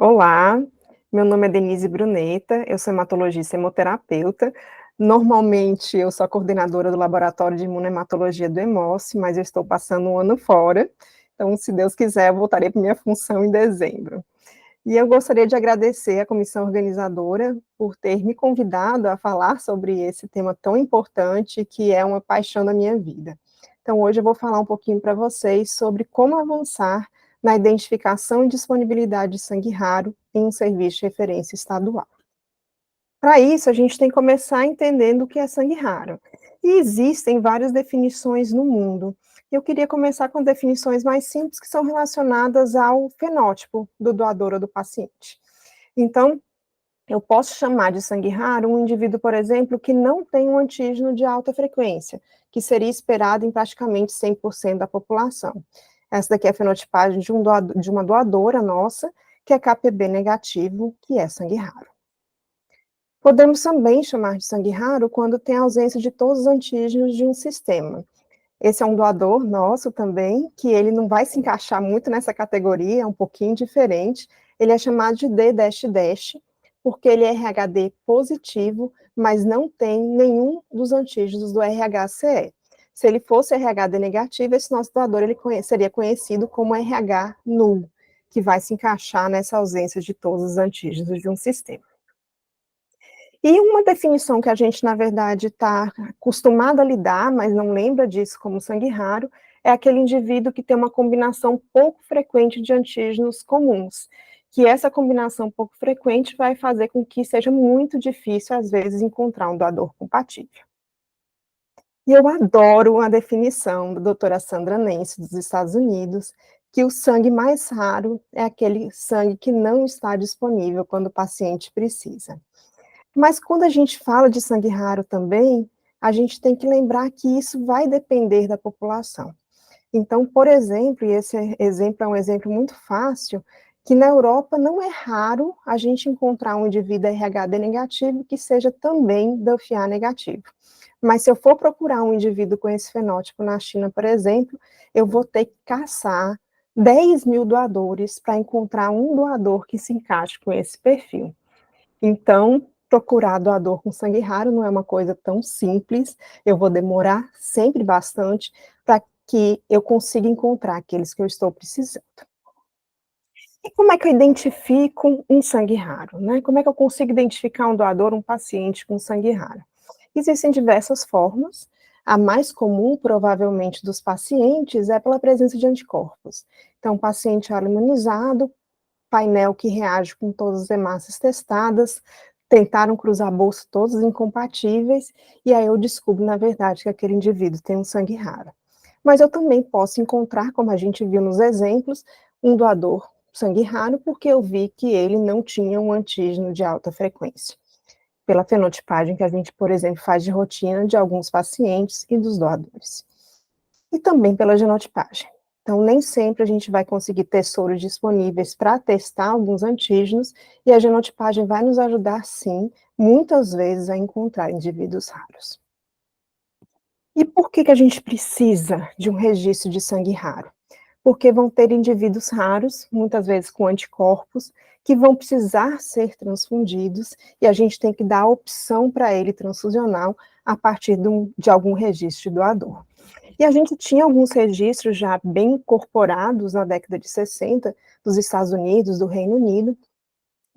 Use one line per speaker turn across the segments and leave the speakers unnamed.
Olá, meu nome é Denise Bruneta, eu sou hematologista e hemoterapeuta. Normalmente eu sou a coordenadora do laboratório de imunohematologia do Hemosc, mas eu estou passando um ano fora, então se Deus quiser eu voltarei para minha função em dezembro. E eu gostaria de agradecer à comissão organizadora por ter me convidado a falar sobre esse tema tão importante que é uma paixão da minha vida. Então hoje eu vou falar um pouquinho para vocês sobre como avançar na identificação e disponibilidade de sangue raro em um serviço de referência estadual. Para isso, a gente tem que começar entendendo o que é sangue raro. E existem várias definições no mundo. Eu queria começar com definições mais simples que são relacionadas ao fenótipo do doador ou do paciente. Então, eu posso chamar de sangue raro um indivíduo, por exemplo, que não tem um antígeno de alta frequência, que seria esperado em praticamente 100% da população. Essa daqui é a fenotipagem de uma doadora nossa, que é KPB negativo, que é sangue raro. Podemos também chamar de sangue raro quando tem ausência de todos os antígenos de um sistema. Esse é um doador nosso também, que ele não vai se encaixar muito nessa categoria, é um pouquinho diferente. Ele é chamado de D-, porque ele é RHD positivo, mas não tem nenhum dos antígenos do RH-CE. Se ele fosse RHD negativo, esse nosso doador seria conhecido como RH nulo, que vai se encaixar nessa ausência de todos os antígenos de um sistema. E uma definição que a gente, na verdade, está acostumado a lidar, mas não lembra disso como sangue raro, é aquele indivíduo que tem uma combinação pouco frequente de antígenos comuns, que essa combinação pouco frequente vai fazer com que seja muito difícil, às vezes, encontrar um doador compatível. E eu adoro a definição da doutora Sandra Nance, dos Estados Unidos, que o sangue mais raro é aquele sangue que não está disponível quando o paciente precisa. Mas quando a gente fala de sangue raro também, a gente tem que lembrar que isso vai depender da população. Então, por exemplo, e esse exemplo é um exemplo muito fácil, que na Europa não é raro a gente encontrar um indivíduo RHD negativo que seja também DUFA negativo. Mas se eu for procurar um indivíduo com esse fenótipo na China, por exemplo, eu vou ter que caçar 10 mil doadores para encontrar um doador que se encaixe com esse perfil. Então, procurar doador com sangue raro não é uma coisa tão simples, eu vou demorar sempre bastante para que eu consiga encontrar aqueles que eu estou precisando. E como é que eu identifico um sangue raro, né? Como é que eu consigo identificar um doador, um paciente com sangue raro? Existem diversas formas, a mais comum, provavelmente, dos pacientes é pela presença de anticorpos. Então, o paciente é imunizado, painel que reage com todas as hemácias testadas, tentaram cruzar bolso todos incompatíveis, e aí eu descubro, na verdade, que aquele indivíduo tem um sangue raro. Mas eu também posso encontrar, como a gente viu nos exemplos, um doador sangue raro, porque eu vi que ele não tinha um antígeno de alta frequência, pela fenotipagem que a gente, por exemplo, faz de rotina de alguns pacientes e dos doadores. E também pela genotipagem. Então, nem sempre a gente vai conseguir ter soros disponíveis para testar alguns antígenos, e a genotipagem vai nos ajudar, sim, muitas vezes a encontrar indivíduos raros. E por que a gente precisa de um registro de sangue raro? Porque vão ter indivíduos raros, muitas vezes com anticorpos, que vão precisar ser transfundidos, e a gente tem que dar a opção para ele transfusional a partir de algum registro de doador. E a gente tinha alguns registros já bem incorporados na década de 60, dos Estados Unidos, do Reino Unido,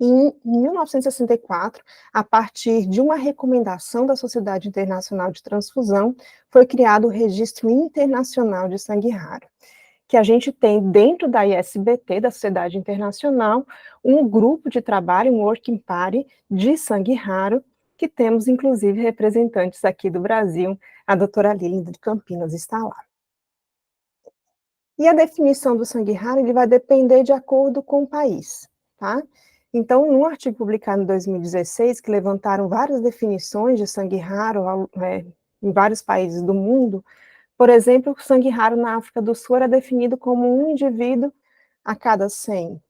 e em 1964, a partir de uma recomendação da Sociedade Internacional de Transfusão, foi criado o Registro Internacional de Sangue Raro, que a gente tem dentro da ISBT, da Sociedade Internacional, um grupo de trabalho, um working party de sangue raro, que temos inclusive representantes aqui do Brasil, a doutora Lilian de Campinas está lá. E a definição do sangue raro, ele vai depender de acordo com o país, tá? Então, num artigo publicado em 2016, que levantaram várias definições de sangue raro em vários países do mundo, por exemplo, o sangue raro na África do Sul era definido como um indivíduo a cada 100.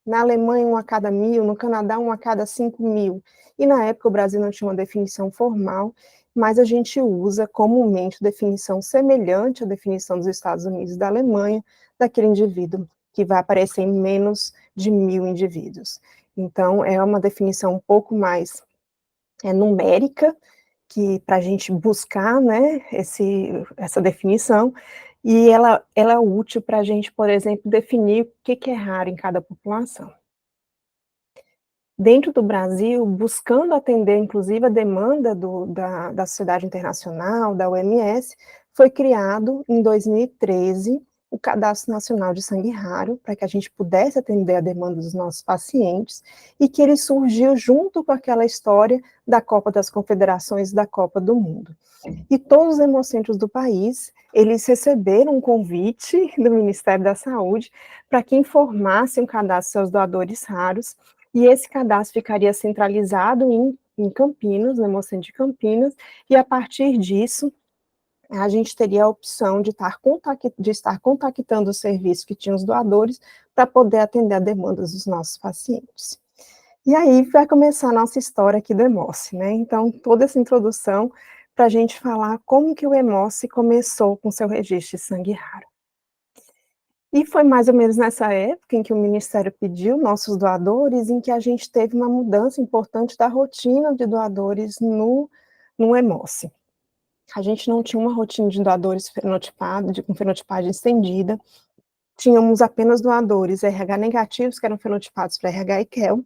Na Alemanha, um a cada 1.000, no Canadá, um a cada 5.000. E na época o Brasil não tinha uma definição formal, mas a gente usa comumente definição semelhante à definição dos Estados Unidos e da Alemanha, daquele indivíduo que vai aparecer em menos de 1.000 indivíduos. Então, é uma definição um pouco mais numérica, que para a gente buscar, né, essa definição, e ela é útil para a gente, por exemplo, definir o que que é raro em cada população. Dentro do Brasil, buscando atender inclusive a demanda da sociedade internacional, da OMS, foi criado em 2013 o Cadastro Nacional de Sangue Raro, para que a gente pudesse atender a demanda dos nossos pacientes, e que ele surgiu junto com aquela história da Copa das Confederações e da Copa do Mundo. E todos os hemocentros do país, eles receberam um convite do Ministério da Saúde para que informassem o cadastro dos seus doadores raros, e esse cadastro ficaria centralizado em Campinas, no Hemocentro de Campinas, e a partir disso, a gente teria a opção de estar contactando o serviço que tinha os doadores para poder atender a demandas dos nossos pacientes. E aí vai começar a nossa história aqui do Hemoce, né? Então, toda essa introdução para a gente falar como que o Hemoce começou com seu registro de sangue raro. E foi mais ou menos nessa época em que o Ministério pediu nossos doadores, em que a gente teve uma mudança importante da rotina de doadores no Hemoce. A gente não tinha uma rotina de doadores fenotipados, com fenotipagem estendida, tínhamos apenas doadores RH negativos, que eram fenotipados para RH e QEL.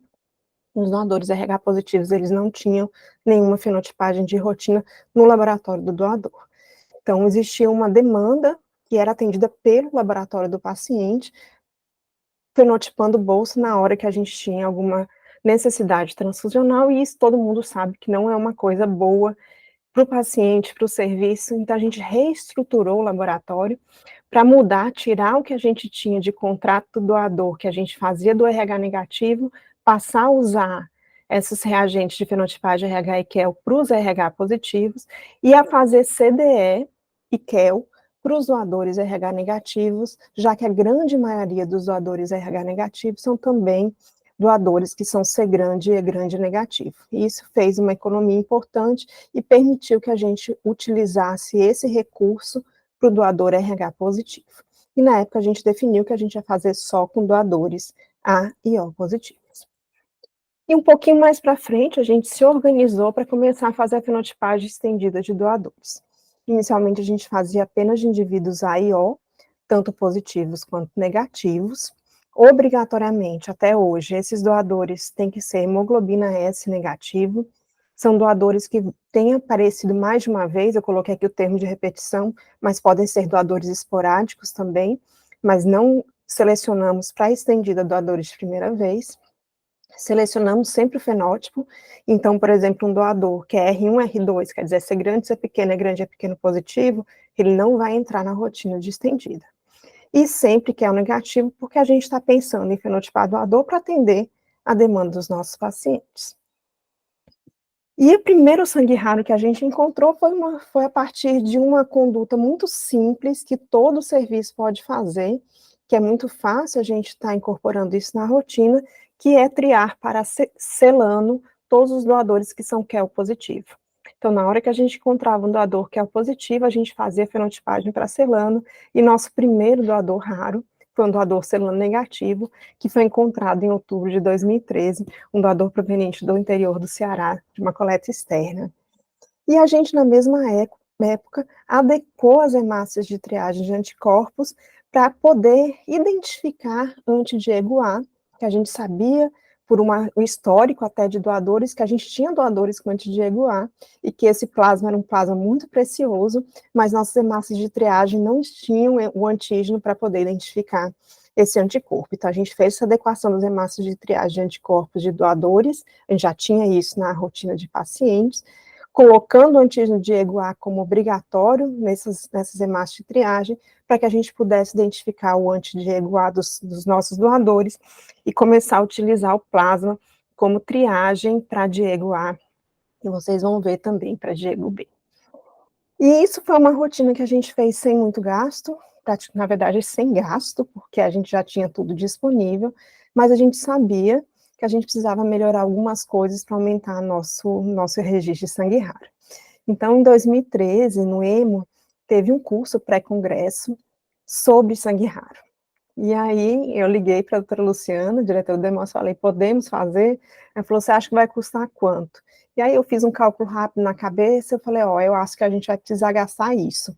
Os doadores RH positivos, eles não tinham nenhuma fenotipagem de rotina no laboratório do doador. Então, existia uma demanda que era atendida pelo laboratório do paciente, fenotipando o bolso na hora que a gente tinha alguma necessidade transfusional, e isso todo mundo sabe que não é uma coisa boa para o paciente, para o serviço. Então a gente reestruturou o laboratório para mudar, tirar o que a gente tinha de contrato do doador, que a gente fazia do RH negativo, passar a usar esses reagentes de fenotipagem RH e QEL para os RH positivos, e a fazer CDE e QEL para os doadores RH negativos, já que a grande maioria dos doadores RH negativos são também doadores que são C grande e E grande negativo. E isso fez uma economia importante e permitiu que a gente utilizasse esse recurso para o doador RH positivo. E na época a gente definiu que a gente ia fazer só com doadores A e O positivos. E um pouquinho mais para frente, a gente se organizou para começar a fazer a fenotipagem estendida de doadores. Inicialmente, a gente fazia apenas de indivíduos A e O, tanto positivos quanto negativos. Obrigatoriamente, até hoje, esses doadores têm que ser hemoglobina S negativo. São doadores que têm aparecido mais de uma vez, eu coloquei aqui o termo de repetição, mas podem ser doadores esporádicos também, mas não selecionamos para estendida doadores de primeira vez. Selecionamos sempre o fenótipo. Então, por exemplo, um doador que é R1, R2, quer dizer, ser grande, ser pequeno, é grande, é pequeno positivo, ele não vai entrar na rotina de estendida. E sempre que é o negativo, porque a gente está pensando em fenotipar doador para atender a demanda dos nossos pacientes. E o primeiro sangue raro que a gente encontrou foi a partir de uma conduta muito simples que todo serviço pode fazer, que é muito fácil a gente estar incorporando isso na rotina, que é triar para celano todos os doadores que são QEL positivo. Então, na hora que a gente encontrava um doador QEL positivo, a gente fazia fenotipagem para celano, e nosso primeiro doador raro foi um doador celano negativo, que foi encontrado em outubro de 2013, um doador proveniente do interior do Ceará, de uma coleta externa. E a gente, na mesma época, adequou as hemácias de triagem de anticorpos para poder identificar anti-Diego A, que a gente sabia, por um histórico até de doadores, que a gente tinha doadores com anti-Diego A, e que esse plasma era um plasma muito precioso, mas nossas hemácias de triagem não tinham o antígeno para poder identificar esse anticorpo. Então, a gente fez essa adequação das hemácias de triagem de anticorpos de doadores, a gente já tinha isso na rotina de pacientes, colocando o antígeno Diego A como obrigatório nessas hemácias de triagem, para que a gente pudesse identificar o anti-Diego A dos nossos doadores e começar a utilizar o plasma como triagem para Diego A, e vocês vão ver também para Diego B. E isso foi uma rotina que a gente fez sem muito gasto, na verdade sem gasto, porque a gente já tinha tudo disponível, mas a gente sabia que a gente precisava melhorar algumas coisas para aumentar nosso registro de sangue raro. Então, em 2013, no EMO, teve um curso pré-congresso sobre sangue raro. E aí eu liguei para a doutora Luciana, diretora do Hemócio, falei: "Podemos fazer?" Ela falou: "Você acha que vai custar quanto?" E aí eu fiz um cálculo rápido na cabeça, eu falei: "Ó, eu acho que a gente vai precisar gastar isso".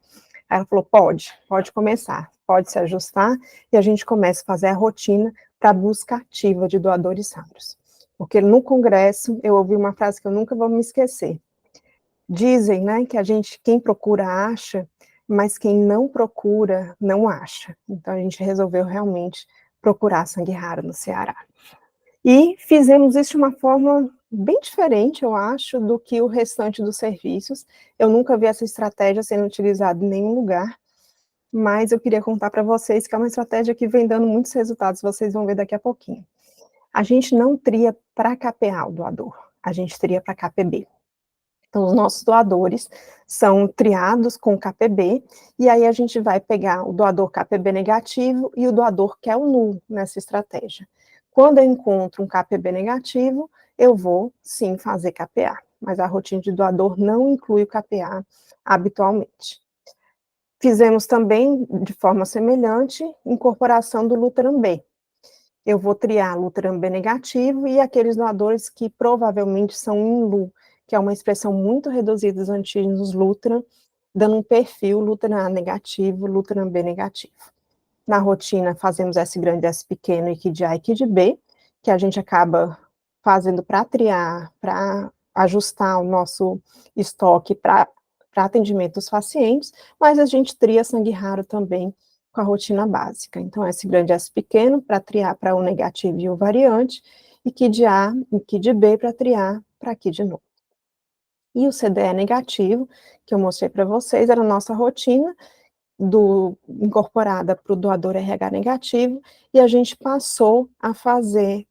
Aí ela falou: "Pode começar, pode se ajustar", e a gente começa a fazer a rotina para busca ativa de doadores raros. Porque no congresso eu ouvi uma frase que eu nunca vou me esquecer. Dizem, né, que a gente, quem procura acha, mas quem não procura não acha. Então a gente resolveu realmente procurar sangue raro no Ceará. E fizemos isso de uma forma bem diferente, eu acho, do que o restante dos serviços. Eu nunca vi essa estratégia sendo utilizada em nenhum lugar, mas eu queria contar para vocês que é uma estratégia que vem dando muitos resultados, vocês vão ver daqui a pouquinho. A gente não tria para capear o doador, a gente tria para KPB. Então, os nossos doadores são triados com KPB, e aí a gente vai pegar o doador KPB negativo e o doador que é o nulo nessa estratégia. Quando eu encontro um KPB negativo, eu vou sim fazer KPA, mas a rotina de doador não inclui o KPA habitualmente. Fizemos também, de forma semelhante, incorporação do Lutran B. Eu vou triar Lutran B negativo e aqueles doadores que provavelmente são INLU, que é uma expressão muito reduzida dos antígenos Lutran, dando um perfil Lutran A negativo, Lutran B negativo. Na rotina, fazemos S grande, S pequeno, e KID A e KID B, que a gente acaba fazendo para triar, para ajustar o nosso estoque para atendimento dos pacientes, mas a gente tria sangue raro também com a rotina básica. Então, S grande, S pequeno, para triar para o negativo e o variante, e KID A e KID B para triar para KID nulo. E o CDE negativo, que eu mostrei para vocês, era a nossa rotina, incorporada para o doador RH negativo, e a gente passou a fazer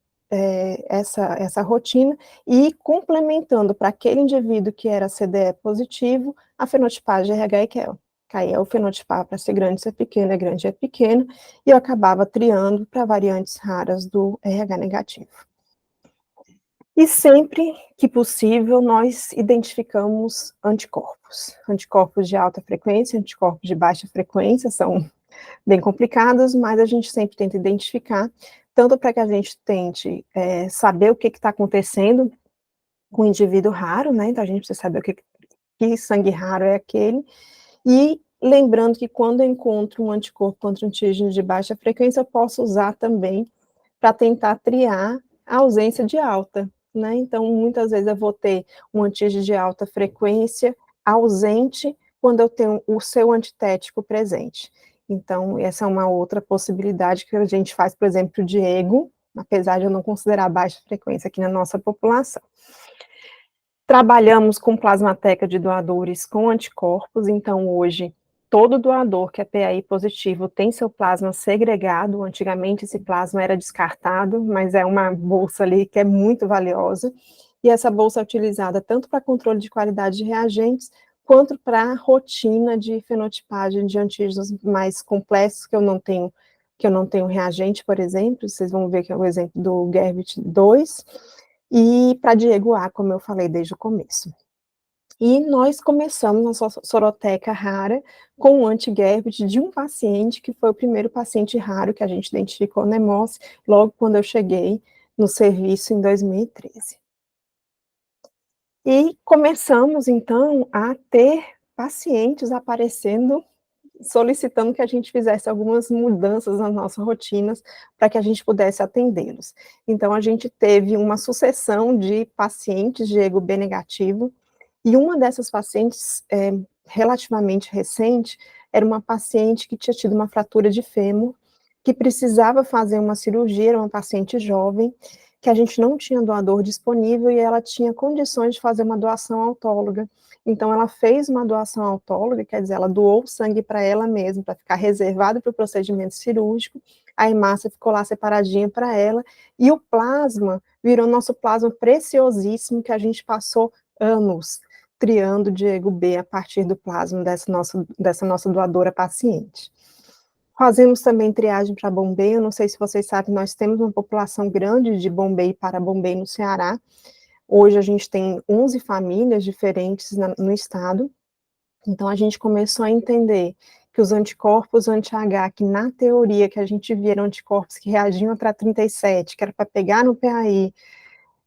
essa rotina e complementando para aquele indivíduo que era CDE positivo, a fenotipagem RH e QEL. Caía o fenotipar para ser grande, ser pequeno, é grande, é pequeno, e eu acabava triando para variantes raras do RH negativo. E sempre que possível, nós identificamos anticorpos. Anticorpos de alta frequência, anticorpos de baixa frequência, são bem complicados, mas a gente sempre tenta identificar, tanto para que a gente tente saber o que está acontecendo com o indivíduo raro, né? Então a gente precisa saber que sangue raro é aquele, e lembrando que quando eu encontro um anticorpo contra antígenos de baixa frequência, eu posso usar também para tentar triar a ausência de alta, né? Então, muitas vezes eu vou ter um antígeno de alta frequência ausente quando eu tenho o seu antitético presente. Então, essa é uma outra possibilidade que a gente faz, por exemplo, o Diego, apesar de eu não considerar baixa frequência aqui na nossa população. Trabalhamos com plasmateca de doadores com anticorpos, então hoje todo doador que é PAI positivo tem seu plasma segregado. Antigamente esse plasma era descartado, mas é uma bolsa ali que é muito valiosa, e essa bolsa é utilizada tanto para controle de qualidade de reagentes, quanto para rotina de fenotipagem de antígenos mais complexos, que eu não tenho reagente, por exemplo, vocês vão ver que é o exemplo do Gerbit 2, e para Diego A, como eu falei desde o começo. E nós começamos nossa soroteca rara com o anti-Gerbit de um paciente, que foi o primeiro paciente raro que a gente identificou na Hemose, logo quando eu cheguei no serviço em 2013. E começamos, então, a ter pacientes aparecendo, solicitando que a gente fizesse algumas mudanças nas nossas rotinas para que a gente pudesse atendê-los. Então, a gente teve uma sucessão de pacientes de ego B negativo, e uma dessas pacientes, relativamente recente, era uma paciente que tinha tido uma fratura de fêmur, que precisava fazer uma cirurgia, era uma paciente jovem, que a gente não tinha doador disponível e ela tinha condições de fazer uma doação autóloga. Então, ela fez uma doação autóloga, quer dizer, ela doou o sangue para ela mesma, para ficar reservado para o procedimento cirúrgico, a hemácia ficou lá separadinha para ela, e o plasma virou nosso plasma preciosíssimo, que a gente passou anos triando Diego B a partir do plasma dessa nossa doadora paciente. Fazemos também triagem para Bombay. Eu não sei se vocês sabem, nós temos uma população grande de Bombay para Bombay no Ceará. Hoje a gente tem 11 famílias diferentes no estado. Então a gente começou a entender que os anticorpos anti-H, que na teoria que a gente via eram anticorpos que reagiam para 37, que era para pegar no PAI,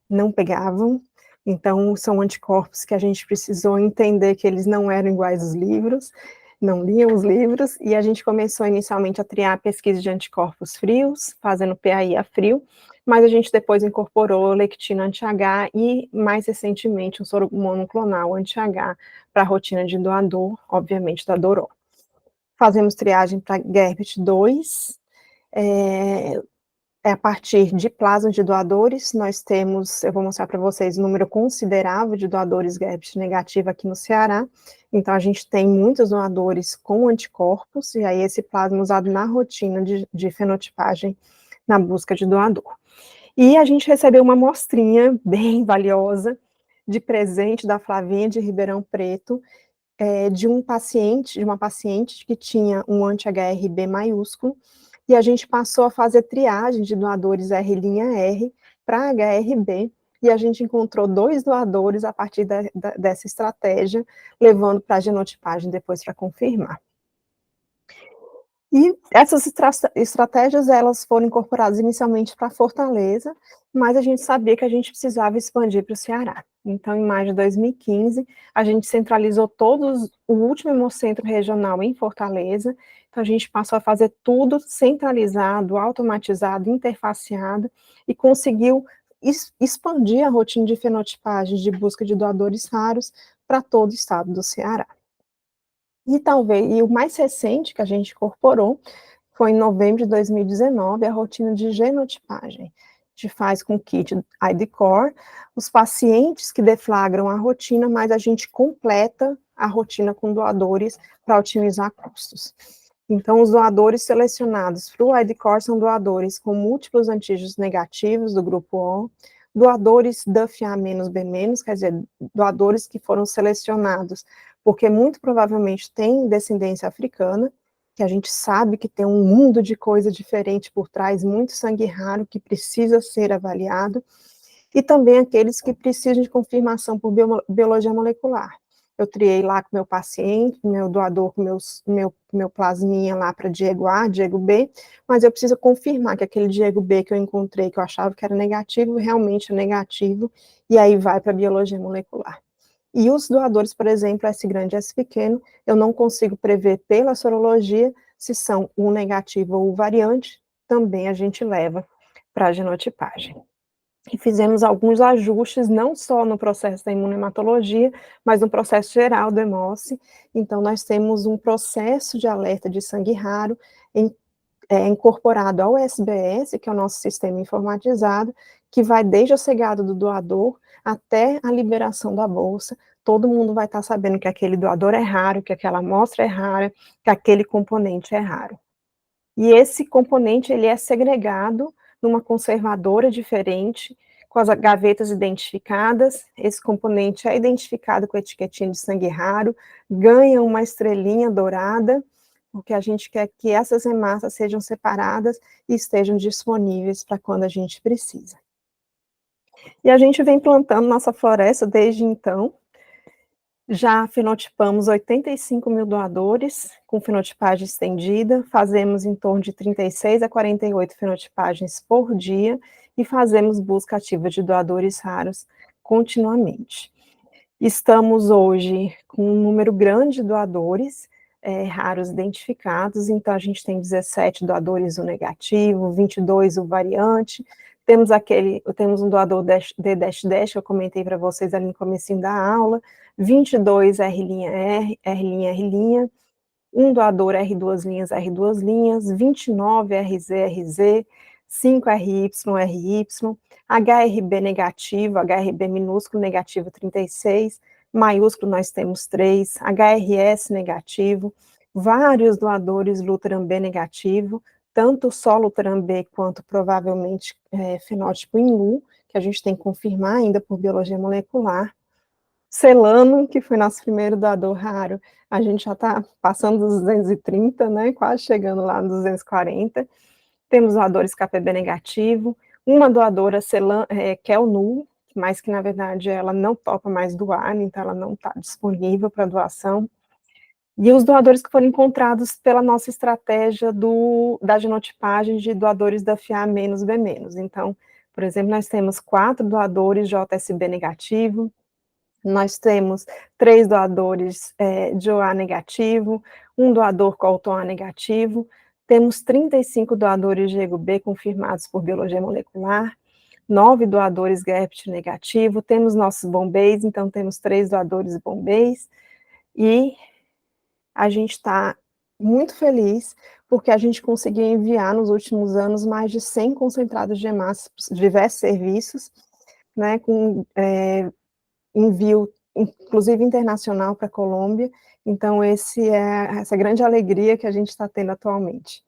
não pegavam. Então, são anticorpos que a gente precisou entender que eles não eram iguais aos livros, não liam os livros, e a gente começou inicialmente a triar a pesquisa de anticorpos frios, fazendo PAI a frio, mas a gente depois incorporou lectina anti-H e, mais recentemente, um soro monoclonal anti-H para a rotina de doador, obviamente da Doró. Fazemos triagem para GERBT2, a partir de plasma de doadores, nós temos, eu vou mostrar para vocês, um número considerável de doadores GERBT negativo aqui no Ceará, então a gente tem muitos doadores com anticorpos, e aí esse plasma é usado na rotina de fenotipagem na busca de doador. E a gente recebeu uma amostrinha bem valiosa de presente da Flavinha de Ribeirão Preto, de uma paciente que tinha um anti-HRB maiúsculo, e a gente passou a fazer triagem de doadores R' para HRB, e a gente encontrou 2 doadores a partir dessa estratégia, levando para a genotipagem depois para confirmar. E essas estratégias, elas foram incorporadas inicialmente para Fortaleza, mas a gente sabia que a gente precisava expandir para o Ceará. Então, em maio de 2015, a gente centralizou o último hemocentro regional em Fortaleza, então a gente passou a fazer tudo centralizado, automatizado, interfaceado, e conseguiu expandir a rotina de fenotipagem de busca de doadores raros para todo o estado do Ceará. E o mais recente que a gente incorporou foi em novembro de 2019, a rotina de genotipagem. A gente faz com o kit ID-Core, os pacientes que deflagram a rotina, mas a gente completa a rotina com doadores para otimizar custos. Então, os doadores selecionados para o ID-Core são doadores com múltiplos antígenos negativos do grupo O, doadores DUF-A-B-, quer dizer, doadores que foram selecionados porque muito provavelmente têm descendência africana, que a gente sabe que tem um mundo de coisa diferente por trás, muito sangue raro que precisa ser avaliado, e também aqueles que precisam de confirmação por biologia molecular. Eu triei lá com meu paciente, meu doador, com meu plasminha lá para Diego A, Diego B, mas eu preciso confirmar que aquele Diego B que eu encontrei, que eu achava que era negativo, realmente é negativo, e aí vai para a biologia molecular. E os doadores, por exemplo, S grande e S pequeno, eu não consigo prever pela sorologia se são O negativo ou O variante, também a gente leva para a genotipagem. E fizemos alguns ajustes, não só no processo da imunematologia, mas no processo geral do HEMOCE. Então, nós temos um processo de alerta de sangue raro incorporado ao SBS, que é o nosso sistema informatizado, que vai desde o cegado do doador até a liberação da bolsa. Todo mundo vai estar sabendo que aquele doador é raro, que aquela amostra é rara, que aquele componente é raro. E esse componente, ele é segregado numa conservadora diferente, com as gavetas identificadas, esse componente é identificado com a etiquetinha de sangue raro, ganha uma estrelinha dourada, porque a gente quer que essas hemácias sejam separadas e estejam disponíveis para quando a gente precisa. E a gente vem plantando nossa floresta desde então, já fenotipamos 85 mil doadores, com fenotipagem estendida, fazemos em torno de 36 a 48 fenotipagens por dia, e fazemos busca ativa de doadores raros continuamente. Estamos hoje com um número grande de doadores raros identificados, então a gente tem 17 doadores O negativo, 22 O variante, temos um doador D-, que eu comentei para vocês ali no comecinho da aula, 22 R', R', um doador R2', 29 RZ, 5 RY, HRB negativo, HRB minúsculo negativo 36, maiúsculo nós temos 3, HRS negativo, vários doadores Lutaram B negativo, tanto só Lutaram B quanto provavelmente fenótipo em LU, que a gente tem que confirmar ainda por biologia molecular. Celano, que foi nosso primeiro doador raro, a gente já está passando dos 230, né, quase chegando lá nos 240. Temos doadores KPB negativo, uma doadora que é o NU, mas que na verdade ela não topa mais doar, então ela não está disponível para doação. E os doadores que foram encontrados pela nossa estratégia da genotipagem de doadores da FA-B-. Então, por exemplo, nós temos 4 doadores JSB negativo, nós temos 3 doadores de OA negativo, 1 doador Colton A negativo, temos 35 doadores de EGO-B confirmados por biologia molecular, 9 doadores GEPT negativo, temos nossos Bombeys, então temos 3 doadores Bombeys, e a gente está muito feliz, porque a gente conseguiu enviar nos últimos anos mais de 100 concentrados de hemácias para diversos serviços, né, com envio, inclusive internacional, para a Colômbia. Então, essa grande alegria que a gente está tendo atualmente.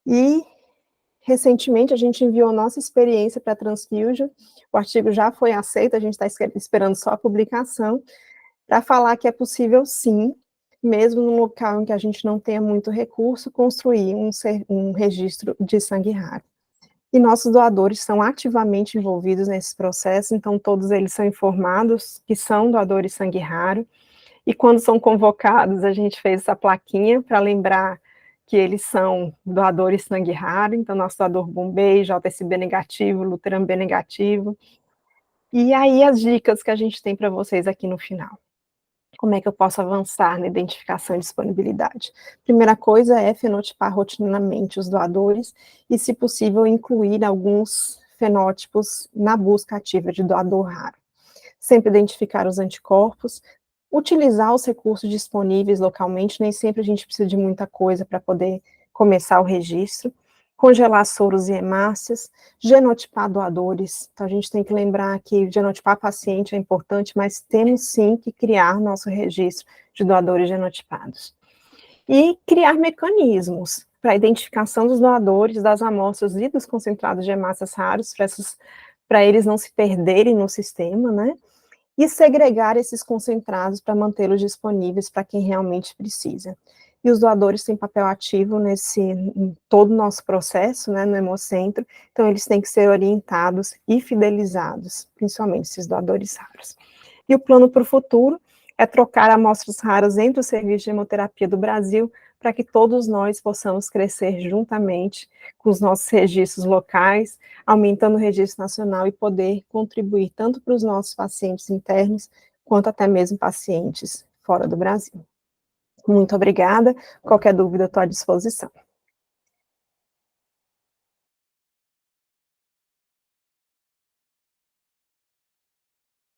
E, recentemente, a gente enviou nossa experiência para a Transfusion, o artigo já foi aceito, a gente está esperando só a publicação, para falar que é possível, sim, mesmo no local em que a gente não tenha muito recurso, construir um registro de sangue raro. E nossos doadores são ativamente envolvidos nesse processo, então todos eles são informados que são doadores de sangue raro, e quando são convocados, a gente fez essa plaquinha para lembrar que eles são doadores de sangue raro, então nosso doador Bombay, JSB negativo, Luteran B negativo. E aí as dicas que a gente tem para vocês aqui no final. Como é que eu posso avançar na identificação e disponibilidade? Primeira coisa é fenotipar rotineiramente os doadores e, se possível, incluir alguns fenótipos na busca ativa de doador raro. Sempre identificar os anticorpos, utilizar os recursos disponíveis localmente, nem sempre a gente precisa de muita coisa para poder começar o registro, congelar soros e hemácias, genotipar doadores. Então, a gente tem que lembrar que genotipar paciente é importante, mas temos sim que criar nosso registro de doadores genotipados. E criar mecanismos para a identificação dos doadores, das amostras e dos concentrados de hemácias raros, para eles não se perderem no sistema, né? E segregar esses concentrados para mantê-los disponíveis para quem realmente precisa. E os doadores têm papel ativo em todo o nosso processo, né, no Hemocentro, então eles têm que ser orientados e fidelizados, principalmente esses doadores raros. E o plano para o futuro é trocar amostras raras entre os serviços de hemoterapia do Brasil, para que todos nós possamos crescer juntamente com os nossos registros locais, aumentando o registro nacional e poder contribuir tanto para os nossos pacientes internos, quanto até mesmo pacientes fora do Brasil. Muito obrigada, qualquer dúvida estou à disposição.